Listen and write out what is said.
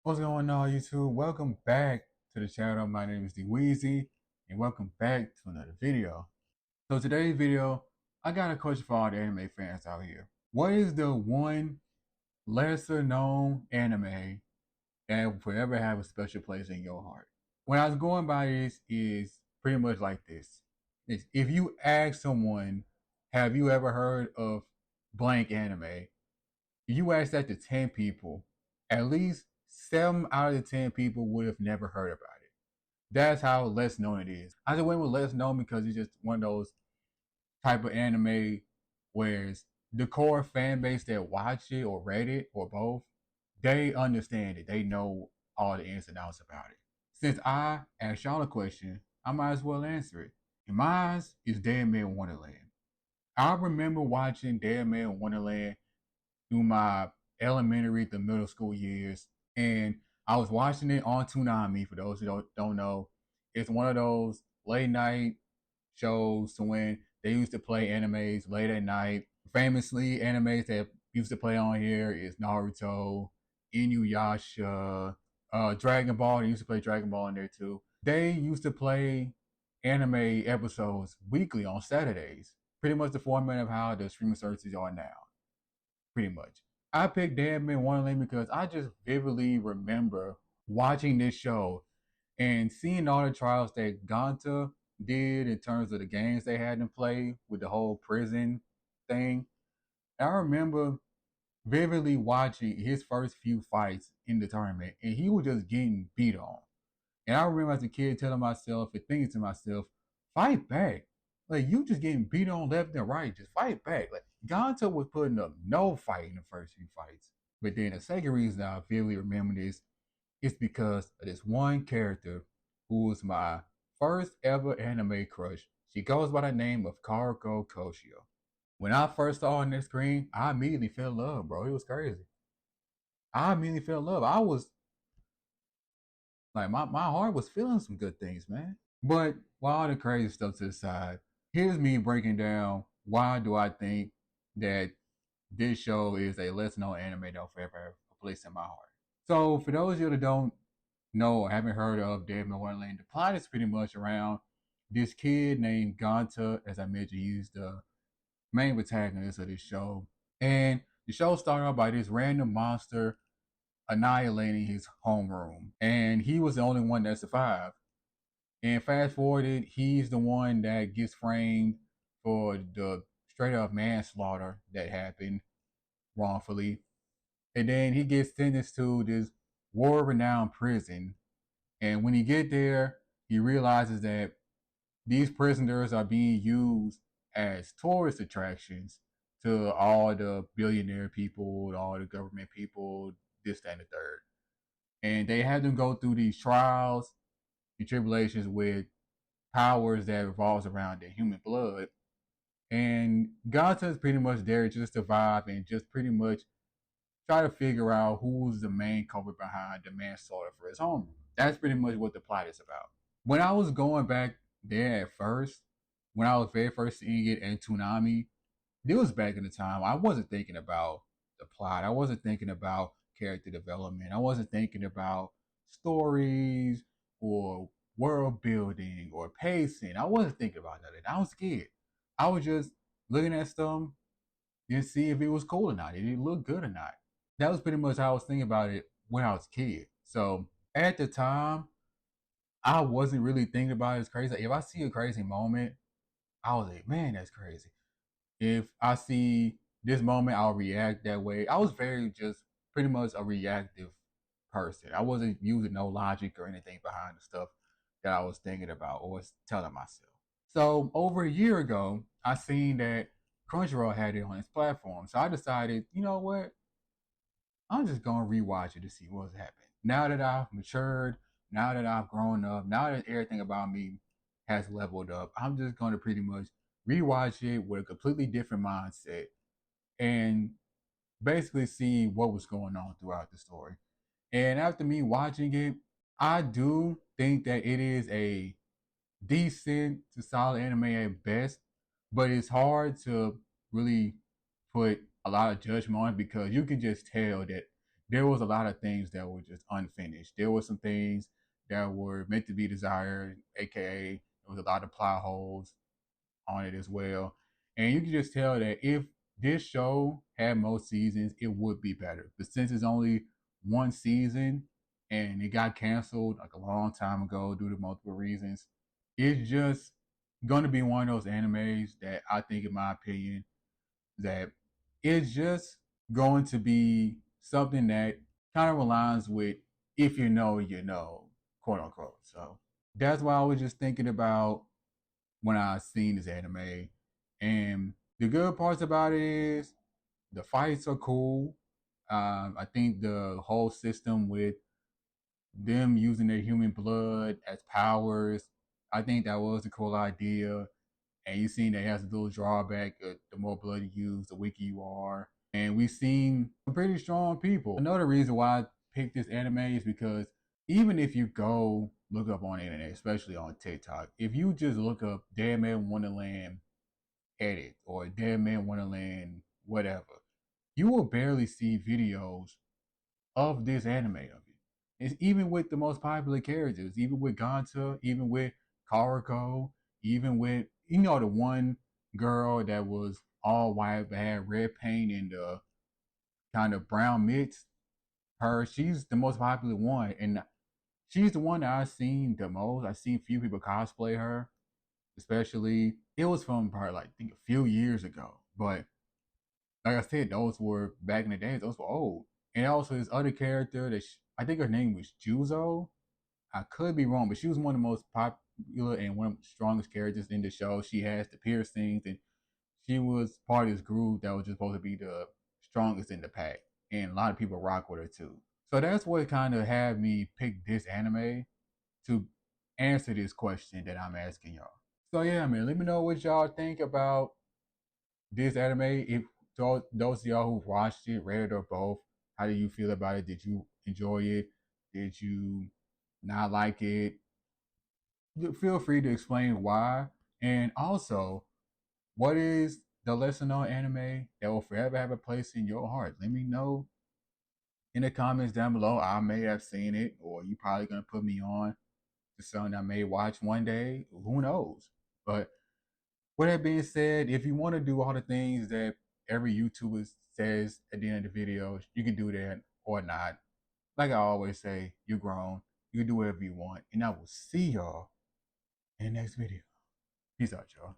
What's going on, YouTube? Welcome back to the channel. My name is DeWeezy, and welcome back to another video. So today's video, I got a question for all the anime fans out here. What is the one lesser known anime that will forever have a special place in your heart? When I was going by this is pretty much like this. If you ask someone, have you ever heard of blank anime? You ask that to 10 people, at least 7 out of the 10 people would have never heard about it. That's how less known it is. I just went with less known because it's just one of those type of anime where the core fan base that watch it or read it or both, they understand it. They know all the ins and outs about it. Since I asked y'all a question, I might as well answer it. And mine is Deadman Wonderland. I remember watching Deadman Wonderland through my elementary to middle school years, and I was watching it on Toonami. For those who don't know, it's one of those late night shows to when they used to play animes late at night. Famously, animes that used to play on here is Naruto, Inuyasha, Dragon Ball. They used to play Dragon Ball in there too. They used to play anime episodes weekly on Saturdays. Pretty much the format of how the streaming services are now. Pretty much. I picked Deadman Wonderland because I just vividly remember watching this show and seeing all the trials that Ganta did in terms of the games they had to play with the whole prison thing. I remember vividly watching his first few fights in the tournament, and he was just getting beat on. And I remember as a kid telling myself and thinking to myself, fight back. Like, you just getting beat on left and right. Just fight back. Like, Gonto was putting up no fight in the first few fights. But then the second reason I vividly remember this is because of this one character who was my first ever anime crush. She goes by the name of Karako Koshio. When I first saw her on the screen, I immediately fell in love, bro. It was crazy. I immediately fell in love. I was like, my heart was feeling some good things, man. But while all the crazy stuff to the side, here's me breaking down why do I think that this show is a less known anime that will forever have a place in my heart. So for those of you that don't know or haven't heard of Deadman Wonderland, the plot is pretty much around this kid named Ganta. As I mentioned, he's the main protagonist of this show. And the show started out by this random monster annihilating his homeroom. And he was the only one that survived. And fast forwarded, he's the one that gets framed for the straight up manslaughter that happened wrongfully. And then he gets sentenced to this world renowned prison. And when he get there, he realizes that these prisoners are being used as tourist attractions to all the billionaire people, all the government people, this, that, and the third. And they had them go through these trials and tribulations with powers that revolves around the human blood. And Gonta's pretty much there just to survive and just pretty much try to figure out who's the main culprit behind the manslaughter for his home. That's pretty much what the plot is about. When I was going back there at first, when I was very first seeing it in Toonami, it was back in the time I wasn't thinking about the plot. I wasn't thinking about character development. I wasn't thinking about stories or world building or pacing. I wasn't thinking about that. I was scared. I was just looking at stuff and see if it was cool or not. Did it look good or not? That was pretty much how I was thinking about it when I was a kid. So at the time, I wasn't really thinking about it as crazy. If I see a crazy moment, I was like, man, that's crazy. If I see this moment, I'll react that way. I was very just pretty much a reactive person. I wasn't using no logic or anything behind the stuff that I was thinking about or was telling myself. So over a year ago, I seen that Crunchyroll had it on its platform. So I decided, you know what? I'm just gonna rewatch it to see what's happening. Now that I've matured, now that I've grown up, now that everything about me has leveled up, I'm just gonna pretty much rewatch it with a completely different mindset and basically see what was going on throughout the story. And after me watching it, I do think that it is a decent to solid anime at best, but it's hard to really put a lot of judgment on it because you can just tell that there was a lot of things that were just unfinished. There were some things that were meant to be desired, aka there was a lot of plot holes on it as well. And you can just tell that if this show had more seasons, it would be better. But since it's only one season and it got canceled like a long time ago due to multiple reasons, it's just gonna be one of those animes that I think, in my opinion, that it's just going to be something that kind of aligns with if you know, you know, quote unquote. So that's why I was just thinking about when I seen this anime. And the good parts about it is the fights are cool. I think the whole system with them using their human blood as powers, I think that was a cool idea. And you seen that it has a little drawback. The more blood you use, the weaker you are. And we've seen some pretty strong people. Another reason why I picked this anime is because even if you go look up on the internet, especially on TikTok, if you just look up Deadman Wonderland edit or Deadman Wonderland whatever, you will barely see videos of this anime of it. It's even with the most popular characters, even with Ganta, even with Karako, even with the one girl that was all white but had red paint and kind of brown mix. Her, she's the most popular one, and she's the one that I've seen the most. I've seen few people cosplay her, especially it was from probably like I think a few years ago. But like I said, those were back in the days. Those were old. And also this other character that I think her name was Juzo. I could be wrong, but she was one of the most popular and one of the strongest characters in the show. She has the piercings, and she was part of this group that was just supposed to be the strongest in the pack. And a lot of people rock with her too. So that's what kind of had me pick this anime to answer this question that I'm asking y'all. So yeah, man, let me know what y'all think about this anime. If those of y'all who watched it, read it, or both, how do you feel about it? Did you enjoy it? Did you not like it? Feel free to explain why. And also, what is the lesson on anime that will forever have a place in your heart? Let me know in the comments down below. I may have seen it, or you probably gonna put me on to something I may watch one day. Who knows? But with that being said, if you want to do all the things that every YouTuber says at the end of the video, you can do that or not. Like I always say, you're grown. You can do whatever you want. And I will see y'all in the next video. Peace out, y'all.